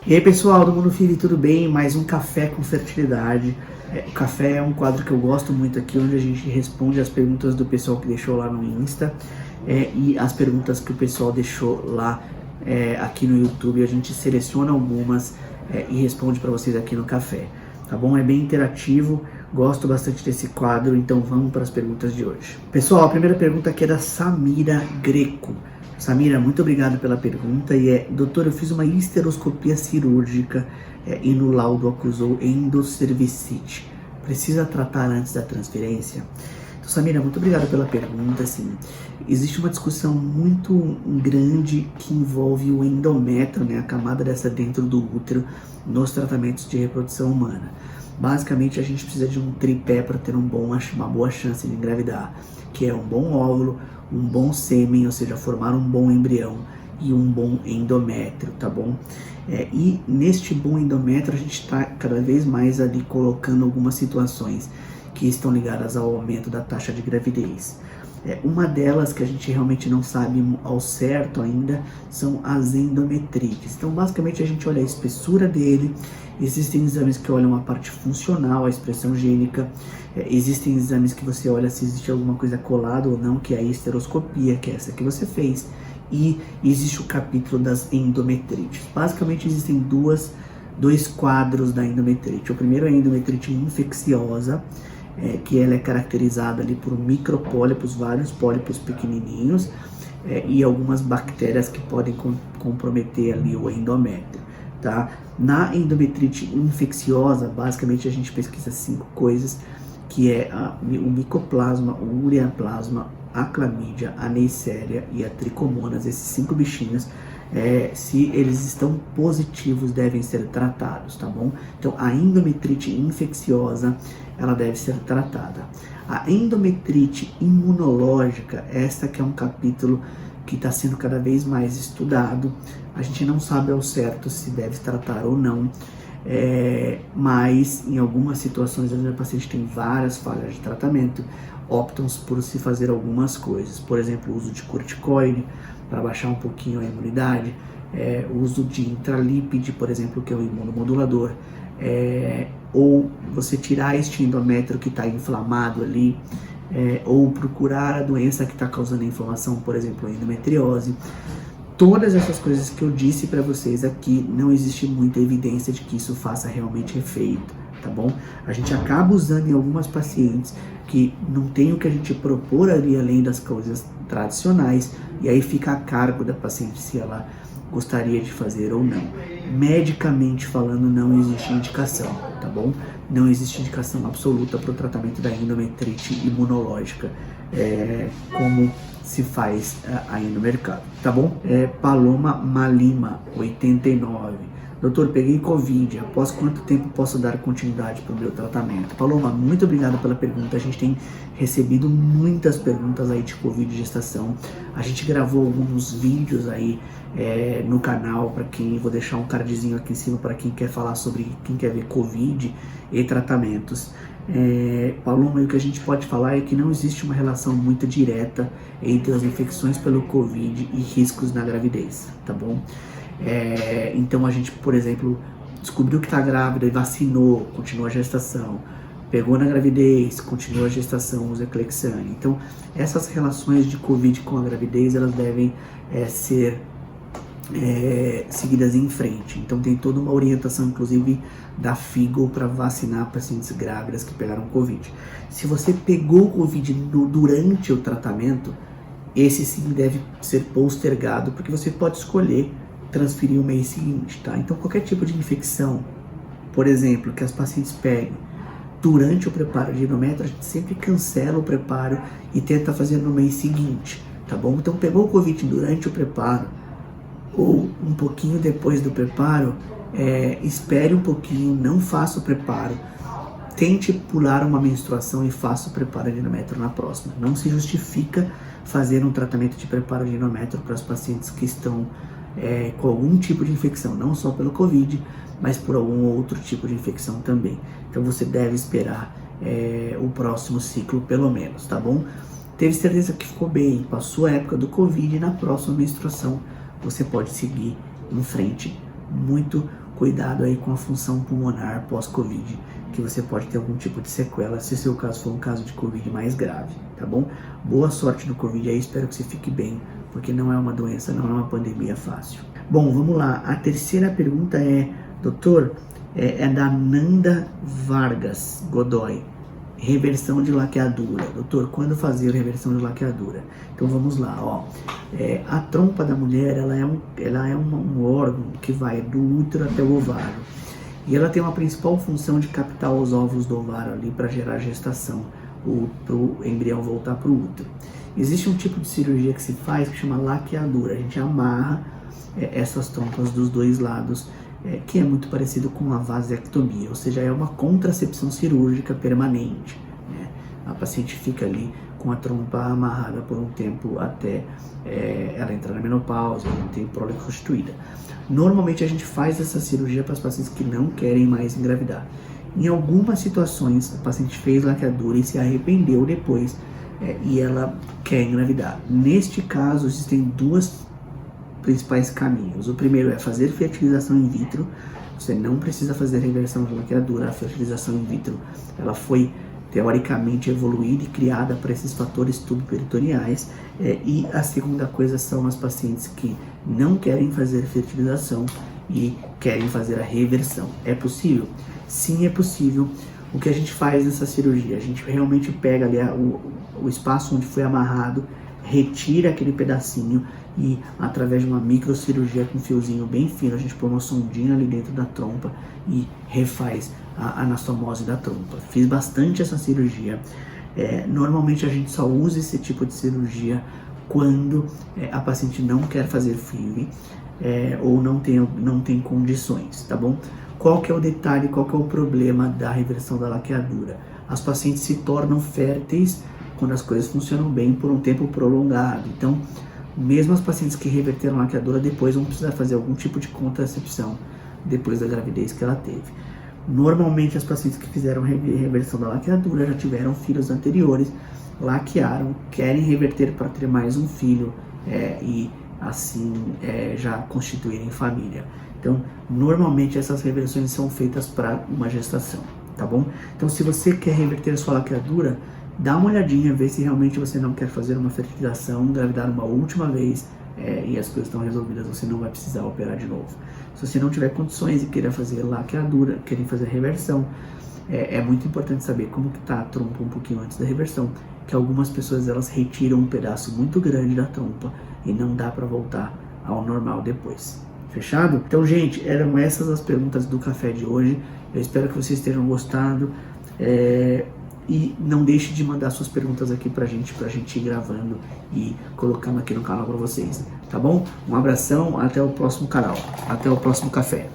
E aí pessoal do Mundo Feed, tudo bem? Mais um Café com Fertilidade. O café é um quadro que eu gosto muito aqui, onde a gente responde as perguntas do pessoal que deixou lá no Insta e as perguntas que o pessoal deixou lá aqui no YouTube. A gente seleciona algumas e responde para vocês aqui no café, tá bom? É bem interativo, gosto bastante desse quadro, então vamos para as perguntas de hoje. Pessoal, a primeira pergunta aqui é da Samira Greco. Samira, muito obrigado pela pergunta e doutor, eu fiz uma histeroscopia cirúrgica e no laudo acusou endocervicite. Precisa tratar antes da transferência? Então, Samira, muito obrigado pela pergunta. Assim, existe uma discussão muito grande que envolve o endométrio, né, a camada dessa dentro do útero, nos tratamentos de reprodução humana. Basicamente, a gente precisa de um tripé para ter uma boa chance de engravidar, que é um bom óvulo, um bom sêmen, ou seja, formar um bom embrião e um bom endométrio, tá bom? E neste bom endométrio a gente está cada vez mais ali colocando algumas situações que estão ligadas ao aumento da taxa de gravidez. Uma delas que a gente realmente não sabe ao certo ainda são as endometrites. Então, basicamente, a gente olha a espessura dele, existem exames que olham a parte funcional, a expressão gênica, existem exames que você olha se existe alguma coisa colada ou não, que é a histeroscopia, que é essa que você fez, e existe o capítulo das endometrites. Basicamente, existem dois quadros da endometrite. O primeiro é a endometrite infecciosa, que ela é caracterizada ali por micropólipos, vários pólipos pequenininhos e algumas bactérias que podem comprometer ali o endométrio, tá? Na endometrite infecciosa, basicamente a gente pesquisa 5 coisas, que é o micoplasma, o ureaplasma, a clamídia, a neisseria e a tricomonas. Esses 5 bichinhos, se eles estão positivos, devem ser tratados, tá bom? Então, a endometrite infecciosa, ela deve ser tratada. A endometrite imunológica, esta que é um capítulo que está sendo cada vez mais estudado. A gente não sabe ao certo se deve tratar ou não, mas em algumas situações, onde o paciente tem várias falhas de tratamento, optam por se fazer algumas coisas. Por exemplo, o uso de corticoide para baixar um pouquinho a imunidade, o uso de intralípide, por exemplo, que é o imunomodulador, ou você tirar este endométrio que está inflamado ali, ou procurar a doença que está causando a inflamação, por exemplo, a endometriose. Todas essas coisas que eu disse para vocês aqui, não existe muita evidência de que isso faça realmente efeito, tá bom? A gente acaba usando em algumas pacientes que não tem o que a gente propor ali além das coisas tradicionais, e aí fica a cargo da paciente se ela gostaria de fazer ou não. Medicamente falando, não existe indicação, tá bom? Não existe indicação absoluta para o tratamento da endometrite imunológica, como se faz aí no mercado, tá bom? Paloma Malima, 89. Doutor, peguei Covid, após quanto tempo posso dar continuidade para o meu tratamento? Paloma, muito obrigado pela pergunta. A gente tem recebido muitas perguntas aí de Covid e gestação. A gente gravou alguns vídeos aí no canal, para quem, vou deixar um cardzinho aqui em cima para quem quer falar sobre, quem quer ver Covid e tratamentos. Paloma, o que a gente pode falar é que não existe uma relação muito direta entre as infecções pelo Covid e riscos na gravidez, tá bom? Então a gente, por exemplo, descobriu que está grávida e vacinou, continua a gestação, pegou na gravidez, continua a gestação, usa Clexane. Então essas relações de Covid com a gravidez, elas devem ser seguidas em frente. Então tem toda uma orientação, inclusive da FIGO, para vacinar pacientes grávidas que pegaram Covid. Se você pegou Covid durante o tratamento, esse sim deve ser postergado, porque você pode escolher transferir o mês seguinte, tá? Então qualquer tipo de infecção, por exemplo, que as pacientes peguem durante o preparo de endométrio, a gente sempre cancela o preparo e tenta fazer no mês seguinte, tá bom? Então pegou o Covid durante o preparo ou um pouquinho depois do preparo, espere um pouquinho, não faça o preparo, tente pular uma menstruação e faça o preparo de endométrio na próxima. Não se justifica fazer um tratamento de preparo de endométrio para os pacientes que estão com algum tipo de infecção, não só pelo Covid, mas por algum outro tipo de infecção também. Então você deve esperar o próximo ciclo pelo menos, tá bom? Teve certeza que ficou bem, passou a época do Covid e na próxima menstruação você pode seguir em frente muito cuidado aí com a função pulmonar pós-Covid, que você pode ter algum tipo de sequela, se o seu caso for um caso de Covid mais grave, tá bom? Boa sorte no Covid aí, espero que você fique bem, porque não é uma doença, não é uma pandemia fácil. Bom, vamos lá, a terceira pergunta é, doutor, é da Nanda Vargas Godoy. Reversão de laqueadura. Doutor, quando fazer reversão de laqueadura? Então vamos lá, ó. A trompa da mulher, ela é um órgão que vai do útero até o ovário. E ela tem uma principal função de captar os ovos do ovário ali para gerar gestação, para o embrião voltar para o útero. Existe um tipo de cirurgia que se faz que chama laqueadura. A gente amarra essas trompas dos dois lados, que é muito parecido com a vasectomia, ou seja, é uma contracepção cirúrgica permanente, né? A paciente fica ali com a trompa amarrada por um tempo até ela entrar na menopausa, não tem prole constituída. Normalmente a gente faz essa cirurgia para as pacientes que não querem mais engravidar. Em algumas situações, a paciente fez laqueadura e se arrependeu depois e ela quer engravidar. Neste caso, existem duas principais caminhos. O primeiro é fazer fertilização in vitro. Você não precisa fazer reversão de laqueadura. A fertilização in vitro, ela foi teoricamente evoluída e criada para esses fatores tubo-peritoneais. E a segunda coisa são as pacientes que não querem fazer fertilização e querem fazer a reversão. É possível? Sim, é possível. O que a gente faz nessa cirurgia? A gente realmente pega ali o espaço onde foi amarrado, retira aquele pedacinho e através de uma microcirurgia com um fiozinho bem fino, a gente põe uma sondinha ali dentro da trompa e refaz a anastomose da trompa. Fiz bastante essa cirurgia. Normalmente a gente só usa esse tipo de cirurgia quando a paciente não quer fazer FIV ou não tem condições, tá bom? Qual que é o detalhe, qual que é o problema da reversão da laqueadura? As pacientes se tornam férteis quando as coisas funcionam bem por um tempo prolongado. Então, mesmo as pacientes que reverteram a laqueadura depois vão precisar fazer algum tipo de contracepção depois da gravidez que ela teve. Normalmente as pacientes que fizeram reversão da laqueadura já tiveram filhos anteriores, laquearam, querem reverter para ter mais um filho e assim já constituírem família. Então, normalmente essas reversões são feitas para uma gestação, tá bom? Então, se você quer reverter a sua laqueadura, dá uma olhadinha, vê se realmente você não quer fazer uma fertilização, engravidar uma última vez e as coisas estão resolvidas, você não vai precisar operar de novo. Se você não tiver condições e querer fazer laqueadura, querer fazer reversão, é muito importante saber como que está a trompa um pouquinho antes da reversão, que algumas pessoas elas retiram um pedaço muito grande da trompa e não dá para voltar ao normal depois. Fechado? Então, gente, eram essas as perguntas do café de hoje. Eu espero que vocês tenham gostado. E não deixe de mandar suas perguntas aqui pra gente ir gravando e colocando aqui no canal pra vocês, tá bom? Um abração, até o próximo canal, até o próximo café.